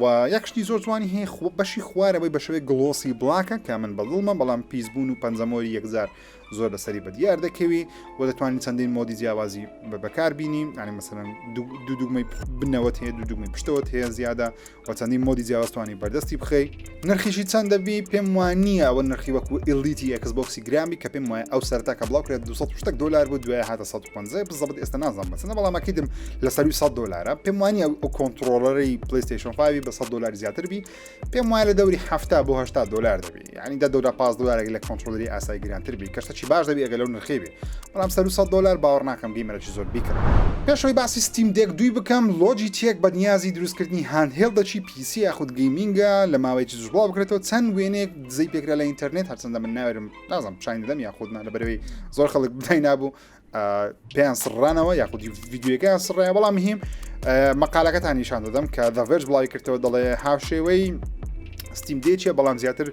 و یەکشتی زۆر جوانی هەیە بەشی خوارەوەی بە شێوەی گلۆسی بڵاکە کە من بەدڵمە بەڵام پیسبوون و پەنجەمۆری یەکزار زۆر لەسەری بەدیار دەکەوی و دەتوانین چەندین مۆدی جیاوازی بەکار بینیم ینی مەسەرەن دوو دوگمەی بنەوەت هەیە دوو دوگمەی پشتەوەت هەیە زیادە و چەندین مۆدی جیاوازتوانی بەردەستی بخەی نرخیشی چەند دەبی پێم وانە ئەوە نرخی وەکو ئیلیتی Xboxی گرامی کە پێم وایە ئەو سەرتاکە بڵاوکرێت 200 دلار بوو دوای هاتە 150 بزەبت ئێستا نازانم بەچەندە بەڵام ئەکیدم لەسەروی 100 دلارە پێم وانە ئەو کۆنترۆلەرەی PlayStation 5 بە 100 دلار زیاتر بی پێم وایە لە دەوری 70 بۆ 80 دلار دەبی یعنی دا دەورە 5 دلار لە کۆنترۆلەری ئاسایی گرانتر بی کەشتەی باش دەبی ئەگەر لەو نرخی بی بەڵام سەر 100 دلار باوەڕ ناکەم گەیمەرێکی زۆر بیکەم پێشەوەی باسی ستیم دێک دوی بکەم لۆجیتێک بە نیازی دروستکردنی هاندهێڵدەچی پیسی یاخود گەیمینگە لە ماوەیەکی زۆر بڵاو بکرێتەوە چەند وێنێک دزەی پێکرا لە ئینتەرنێت هەرچەندە من ناوێرم نازانم پیشانی دەدەم یاخودمان لەبەرەوەی زۆر خەڵک بدای نابوو پێیان سڕانەوە یاخودی ڤیدیۆەکەیان سڕایە بەڵام مهم مەقالەکەتان نیشان دەدەم کە The Verge بڵاوی کردەوە دەڵێ هاوشێوەی ستیم دێکیە بەڵام زیاتر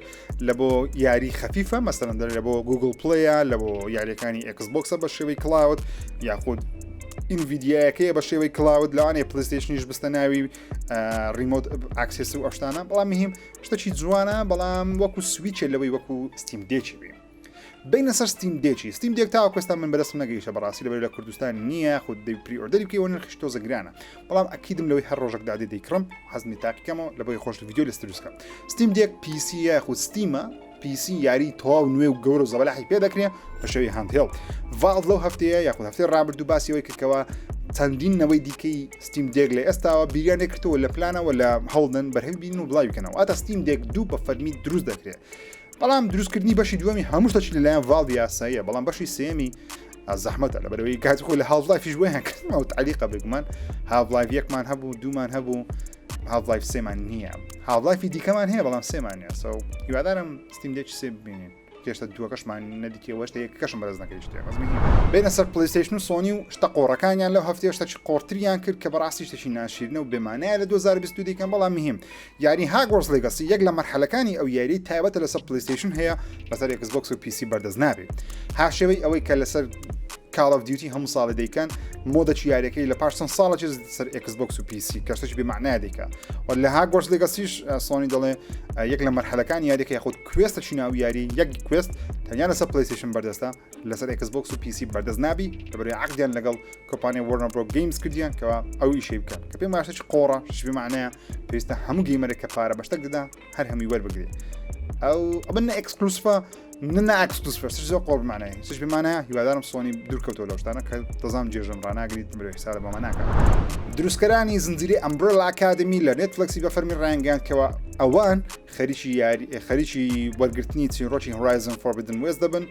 لە بۆ یاری خەفیفە مەسەرەن لە بۆ گوگل پلیە لە بۆ یاریەکانی Xboxە بە شێوەی کلاود یاخود ئینڤیدیایەکەیە بە شێوەی کلاود لەوانەیە پلیستیشنیش بستە ناوی ریمۆت ئاکسس و ئەشتانە بەڵام مهم شتێکی جوانە بەڵام وەکو سویچە لەوەی وەکو ستیم دێکی بێ بینە سەر ستیم دێکی ستیم دێک تا کوێستا من بەدەستم نەگەیشە بەڕاستی لەبەر لە کوردستان نییە خود دەی پری ئۆردەری بکەی وەنرخیش تۆزە گرانە بەڵام ئەکیدم لەوەی هەر ڕۆژێک دادی دەیکڕم حەزمی تاقیکەمەوە لە بۆی خۆش ڤیدیۆ لەست دروستکەم ستیم دێک پیسیە خود ستیمە پیسی یاری تەواو نوێ و گەورە و زەبەلاحی پێ دەکرێت بە شێوەی هاندهێڵ ڤالڤ لەو هەفتەیە یاخود هەفتەی ڕابردوو باسیەوەی کردکەوە چەندین نەوەی دیکەی ستیم دێک لە ئێستاوە بیریان نێکردەوە لە پلانەوە لە هەڵدن بەرهەمی بین و بڵاو بکەنەوە ئاتە ستیم دێک دوو بە فەرمی دروست دەکرێت بەڵام دروستکردنی بەشی دووەمی هەموو شتێکی لەلایەن ڤالڤ یاساییە بەڵام بەشی سێمی زەحمەتە لەبەرەوەی کاتی خۆی لە هاڵڤلایفیش وێیان کردنەوە تعلیقە بگومان هاڵڤلایف یەکمان هەبوو دوومان هەبوو هاڵڤلایف سێمان نییە هاڵڤلایفی دیکەمان هەیە بەڵام سێمان نییە سو هیوادارم ستیم دێکی سێ ببینین کێشتە دووەکەشمان نەدیکەوەشتە یەکەکەشم بەرز نەکەی شتێک بینە سەر پلیستیشن و سۆنی و شتە قۆڕەکانیان لەو هەفتەیە شتێکی قۆڕتریان کرد کە بەڕاستی شتێکی ناشیرنە و بێمانەیە لە 2022 دیکەم بەڵام مهم یاری هاگوارتس لێگەسی یەک لە مەرحەلەکانی ئەو یاری تایبەتە لەسەر پلیستیشن هەیە بەسەر ئێکسبۆکس و پیسی بەردەست نابێت هاشەوەی ئەوەی کە لەسەر Call of Duty هەموو ساڵی دەیکەن مۆدەکی یاریەکەی لە پاش چەند ساڵێکی سەر ئێکسبۆکس و پیسی کەشتێکی بێمعنای دەیکا و لە هاگوارتس لێگەسیش سۆنی دەڵێ یەک لە مەرحەلەکانی یاریەکە یاخود کوێستەکی ناو یاری یەک کوێست تەنیا لەسەر پلیستیشن بەردەستە لەسەر ئێکسبۆکس و پیسی بەردەست نابی لەبەرەوەی عەقدیان لەگەڵ کۆمپانیای وەرنەر برۆ گەیمز کردیان کەوا ئەو ئیشەی بکەن کە پێم وایە قۆڕە شتێکی بێمعنایە پێویستە هەموو گەیمەرێک کە پارە بەشتێک دەدا هەر هەمووی وەربگرێت ئەو بنە ئەکسکلوسیڤە نە ئەکسکلوسیڤ زۆر قۆڕ بمانای سش بمانایە هیوادارم سۆنی دوورکەوتەوە لەو شتانە کە دەزانم جێژەم ڕناگریت بێ حسابە بەمە ناکات دروستکەرانی زنجیرەی ئەمبرێلا ئاکادمی لە نێتفلیکسی بە فەرمی ڕایانگەاندکەوە ئەوان خەریکی وەرگرتنی چینڕۆکی هۆرایزن فۆربیدن وێست دەبن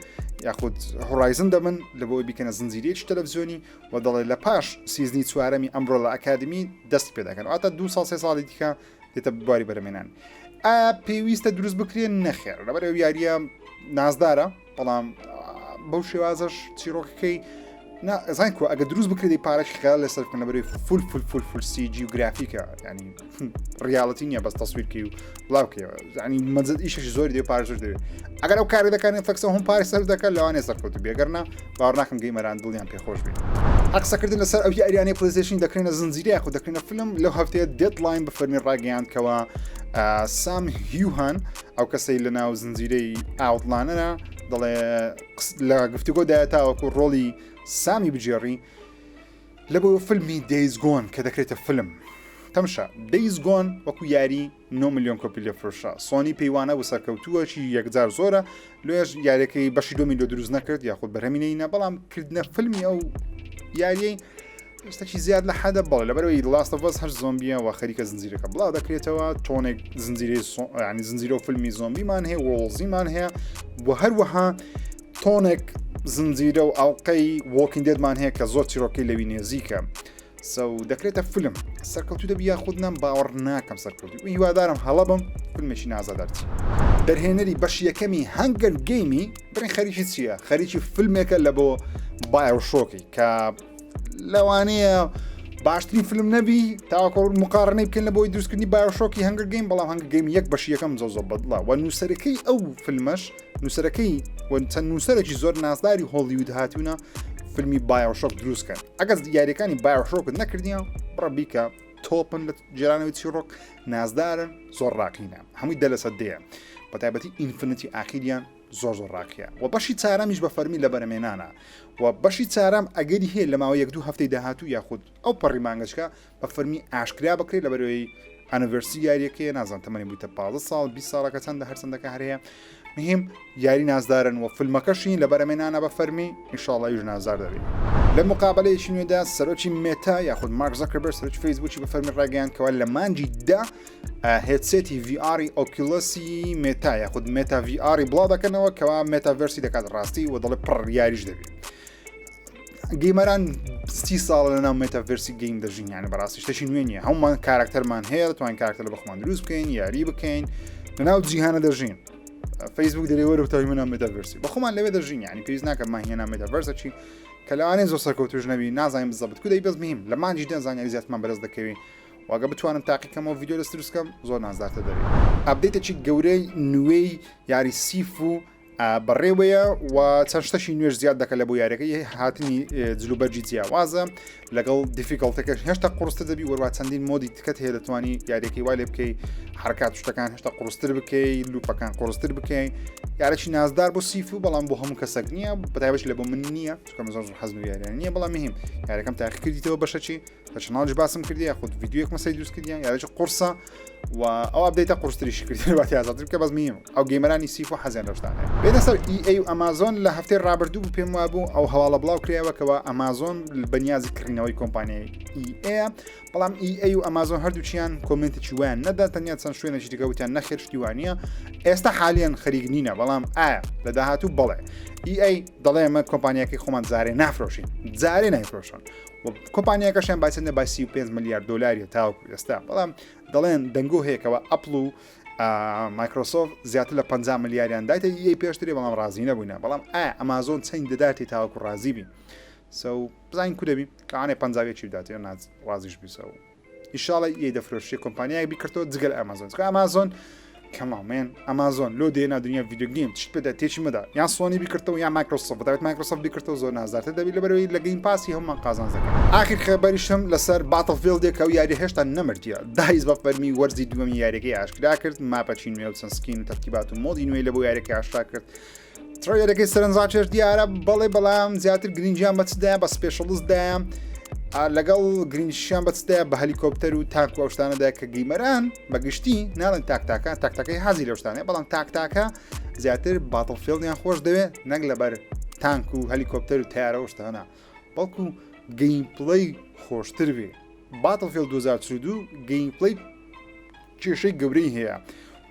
یاخود هۆرایزن دەبن لە بۆی بکەنە زنجیرەیەکی تەلەڤیزیۆنی و دەڵێ لە پاش سیزنی چوارەمی ئەمبرێلا ئاکادمی دەست پێ دەکەن واتە 2 ساڵ 3 ساڵی دیکە دێتە بواری بەرەمێنان پێویستە دروست بکرێن نەخێر لەبەرەوە یاریە نازدارە بەڵام بەو شێوازەش چیرۆکەکەی زانین کو ئەگە دروست بکرێتی پارێکی خەیاڵ لەسەر بکەن لەبەرەوەی فول سیجی و گرافیکە ینی ڕیاڵەتی نییە بەس تەسویرکەی و بڵاوکەوە ینی مەجد ئیشەشی زۆری دێ پارێ زۆر دەوێت ئەگەر ئەو کاری دەکەن فەکسە هەم پارێ سەر دەکەن لەوانێ سەرکەوتو بێگەرنا باوەڕ ناکەم گەیمەران دڵیان پێخۆش بێت عکسەکردن لەسەر ئەو یاریانەی پلیستیشن دەکرێنە زنجیرە یاخود دەکرێنە فیلم لەو هەفتەیە دێدلاین بە فەرمی ڕاگەیاندکەوە سام هیوهان ئەو کەسەی لە ناو زنجیرەی ئاوتلانەرە دەڵێ لە گفتوگۆدایە تاوەکو ڕۆڵی سامی بجێڕی لە بۆ فیلمی دەیز گۆن کە دەکرێتە فیلم تەمشە دەیز گۆن وەکو یاری 9 میلیۆن کۆپی لە فرۆشا سۆنی پەیوانە و سەرکەوتووەکی یەکجار زۆرە لێش یاریەکەی بەشی 2 میلیۆن دروست نەکرد یاخود بەرهەمینەینە بەڵام کردنە فیلمی ئەو یاریەی شتێکی زیاد لە حەدە بەڵێ لەبەرەوەی لاست ئۆف ئەس هەر زۆمبیە و خەریکە زنجیرەکە بڵاو دەکرێتەوە تۆنێک ینی زنجیرە و فیلمی زۆمبیمان هەیە وۆڵزیمان هەیە و هەروەها تۆنێک زنجیرە و ئاڵلقەی وۆکین دێدمان هەیە کە زۆر چیرۆکەی لەوی نێزیکە دەکرێتە فیلم سەرکەوتو دەبیا خودنم باوەڕ ناکەم سەرکەوتی و هیوادارم هەڵە بم فیلمێکی نازادارچی دەرهێنەری بەشی یەکەمی هەنگەر گەیمی برین خەریکی چییە خەریکی فیلمێکە لە بۆ بایۆشۆکی کە لەوانەیە باشترین فیلم نەبی تاوەکو مقارنەی بکەن لە بۆی دروستکردنی بایۆشۆکی هەنگەر گەیم بەڵام هەنگەر گەیم یەک بەشی یەکەم زۆ بەدڵە و نووسەرەکەی ئەو فیلمەش نووسەرەکەی چەند نووسەرێکی زۆر نازداری هۆلیوود هاتوونە فیلمی بایۆشۆک دروستکەن ئەگەر یاریەکانی بایۆشۆکت نەکردیان بڕبیکە تۆپن لە جێرانەوەی چیرۆک نازدارن زۆر ڕاقینە هەمووی دە لەسەر دەیە بەتایبەتی ئینفینیتی ئاخیریان زۆر زۆر ڕاکیە و بەشی چارەمیش بە فەرمی لە بەرەمێنانە و بەشی چارەم ئەگەری هەیە لە ماوەی 1-2 هەفتەی داهاتوو یاخود ئەو پەڕی مانگەشکە بە فەرمی ئاشکرا بکرێت لە بەرەوەی ئەنیڤەرسی یاریەکەیە نازانم تەمەنی بوویتە 15 ساڵ 20 ساڵەکە چەندە هەرچەندەکە هەرەیە مهم یاری نازدارن و فیلمەکەشین لە بەرەمێنانە بە فەرمی ئینشاڵڵا یوش نازدار دەبێت لە مقابلەیەکی نوێدا سەرۆکی مێتا یاخود مارک زەکەربەرگ سەرۆکی فەیسبووکی بە فەرمی ڕاگەیاندکەوە لە مانجی دا هێدسێتی VR ئۆکیولەسی مێتا یاخود مێتا VR بڵاو دەکەنەوە کەوا مێتاڤەرسی دەکات ڕاستی و دەڵێ پڕ یاریش دەبێت گەیمەران 30 ساڵ لەناو مێتاڤەرسی گەیم دەژین یانە بەڕاستی شتێکی نوێ نیە هەمومان کاراکتەرمان هەیە دەتوانین کاراکتەر لە بەخۆمان دروست بکەین یاری بکەین لەناو جیهانە دەژین فەیسبوک دەرێوەرە و تاوی منە مێتاڤەرسی بەخۆمان لەوێ دەژین یعنی پێویست ناکە ماهێنا مێتاڤەرسەچی کە لەوانەیە زۆر سەرکەوتوش نەبی نازانین بزەبت کو دەی بەس مهم لە مانجی دەزانانی زیاتمان بەرز دەکەوین واگە بتوانم تاقیکەمەوە ڤیدیۆ لەست دروستکەم زۆر نازدارتە دەبێت ئەپدەیتێکی گەورەی نوێی یاری سیف و بەڕێوەیە و چەند شتەشی نوێژ زیاد دەکە لە بۆ یاریەکەی هاتنی جلوبەرجی جیاوازە لەگەڵ دیفیکڵتەکەش هێشتا قورستە دەبی وەروە چەندین مۆدی تکەت هەیە دەتوانی یاریەکەی وای لێ بکەی حرکات شتەکان هێشتا قورستر بکەی لوپەکان قورستر بکەی یارێکی نازدار بۆ سیف و بەڵام بۆ هەموو کەسێک نییە بەتایبەت لە بۆ من نییە چکە زۆر حەز بە یاریان نییە بەڵام مهم یاریەکەم تاقی کردیتەوە بەشەچی بە چناڵش باسم کردی خودت ڤیدیۆیەک مەسەی دروست کردیان یاریی قورسە و ئەو ئەپدەیتە قورستریش کردی باتی ئازادتر بکە بەس مهم ئەو گەیمەرانی سیف و حەزیان لەشتانە بێنە سەر EA و ئەمازۆن لە هەفتەی ڕابردوو بوو پێم وابوو ئەو هەواڵە بڵاو کراوەکەوە ئەمازۆن بەنیازی کردنەوەی کۆمپانیای EA بەڵام EA و ئەمازۆن هەردووچیان کۆمنتێکی ویان نەدا تەنیا چەند شوێنێکی دیکەوتیان نەخێر شتیوانە ئێستا حالیان خەریک نینە بەڵام ئایا لە داهاتوو بڵێ EA دەڵێ ئەمە کۆمپانیاکەی خۆمان جارێ نافرۆشین جارێ نایفرۆشن کۆمپانیاکەشیان باچەندە با 35 ملیارد دلاری تاوکو ئێستا بەڵام دەڵێن دەنگۆ هەیەکەوە ئەپل و مایکرۆسۆفت زیاتر لە 50 ملیاریان دایتە EA پێشتری بەڵام ڕازی نەبووینە بەڵام ئەمازۆن چەند دەداتی تاوەکو ڕازی بین بزانین کو دەبی کەوانێ 50 بداتێ ناز وازیش بیسەوە ئیشاڵە EA دەفرۆشی کۆمپانیایەک بیکردەوە جگەل ئەمازۆن ئەمازۆن کەماڵمێن ئەمازۆن لۆ دێنا دنیا ڤیدیۆگیم تشت بدا تێکی مەدا یان سۆنی بیکردەوە یا مایکرۆسۆفت دەوێت مایکرۆسۆفت بیکردەوە زۆر نازدارتر دەبی لەبەرەوەی لە گەیم پاسی هەمومان قازانز دەکەن ئاخر خەبەریشم لەسەر باتڵفیلدێک ئەو یاری هێشتا نەمردیە داهیز بە فەرمی وەرزی دووەمی یاریەکەی ئاشکرا کرد ماپەچی نوێ و چەند سکین و تەرکیبات و مۆدی نوێی لە بۆ یاریەکەی ئاشکرا کرد تڕۆیەکەی سەرنجاچێش دیارە بەڵێ بەڵام زیاتر گرنگیان بەچدایە بە سپێشڵستدایە لەگەڵ گرنگشیان بەچدایە بە هەلیکۆپتەر و تاک و ئەوشتانەدا کە گەیمەران بەگشتی ناڵێن تاکتەکەی حەزی لەوشتانێ بەڵام تاکتاکە زیاتر باتڵفیلدیان خۆش دەوێت نەک لەبەر تانک و هەلیکۆپتەر و تیارە شتانە بەڵکو گەیمپڵەی خۆشتر بێ باتڵفیلد 2022 گەیمپڵەی کێشەی گەورەی هەیە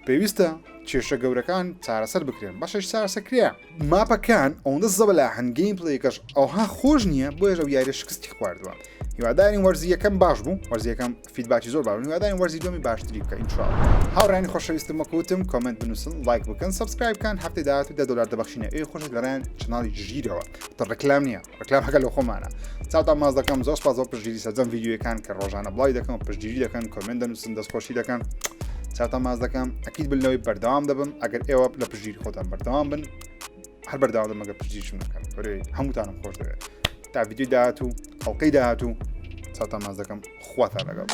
پێویستە کێشە گەورەکان چارەسەر بکرێن باشش چارەسەرکرێ ماپەکان ئەوەندە زەبەلا هەنگەیم پڵەیەکەش ئەوها خۆش نییە بۆ ێژە یاریە شکستی خواردووە هیوادارین وەرزیەکەم باش بوو وەرزیەکەم فیدباکی زۆر باش هیوادارین وەرزی دومی باشتری بکە ئینشاءڵ هاوڕانی خۆشەویستم وەکوتم کۆمنت بنووسن لایک بکەن سبسکرایب بکەن هەفتەی داهاتوو $10 دەبەخشینە ئەوی خۆشت لەڕێن چناڵی ژیرەوە تە ڕێکلام نییە ڕێکلامەکە لە خۆمانە چاوتان ماز دەکەم زۆر سپاس بۆ پشتگیری سەرجەم ڤیدیۆیەکان کە ڕۆژانە بڵاوی دەکەم و پشتگیری دەکەن کۆمنت دەنووسن دەستخۆشی دەکەن چاوتان ماز دەکەم ئەکید بلنەوەی بەردەوام دەبم ئەگەر ئێوە لە پشتگیری خۆتان بەردەوام بن هەر بەردەوام دەم ئەگەر پشتگیریشم نەکەن هەمووتانم خۆش دەوێت تا ڤیدیۆی داهاتوو خەڵقەی داهاتوو چاوتان ماز دەکەم خواتان لەگەڵ